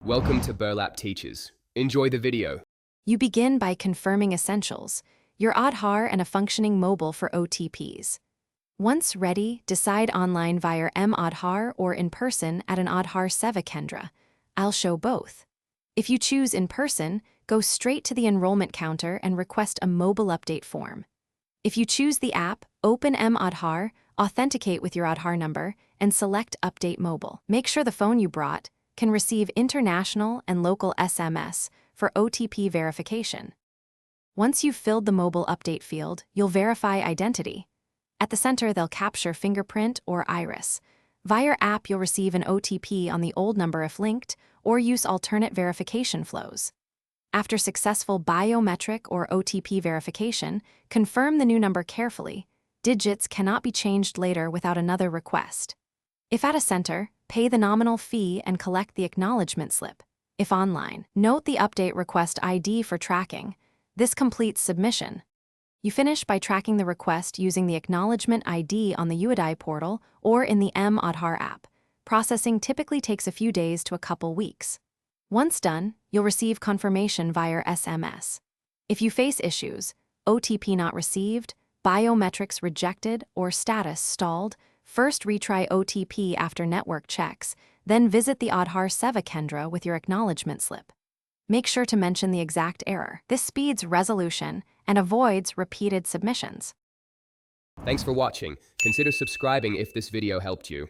Welcome to Burlap Teachers. Enjoy the video. You begin by confirming essentials, your Aadhar and a functioning mobile for OTPs. Once ready, decide online via Aadhar or in person at an Aadhar Seva Kendra. I'll show both. If you choose in person, go straight to the enrollment counter and request a mobile update form. If you choose the app, open Aadhar, authenticate with your Aadhar number, and select Update Mobile. Make sure the phone you brought can receive international and local SMS for OTP verification. Once you've filled the mobile update field, you'll verify identity. At the center, they'll capture fingerprint or iris. Via app, you'll receive an OTP on the old number if linked, or use alternate verification flows. After successful biometric or OTP verification, confirm the new number carefully. Digits cannot be changed later without another request. If at a center, pay the nominal fee and collect the acknowledgement slip. If online, note the update request ID for tracking. This completes submission. You finish by tracking the request using the acknowledgement ID on the UID portal or in the Aadhar app. Processing typically takes a few days to a couple weeks. Once done, you'll receive confirmation via SMS. If you face issues, OTP not received, biometrics rejected, or status stalled, first retry OTP after network checks, then visit the Aadhar Seva Kendra with your acknowledgement slip. Make sure to mention the exact error. This speeds resolution and avoids repeated submissions. Thanks for watching. Consider subscribing if this video helped you.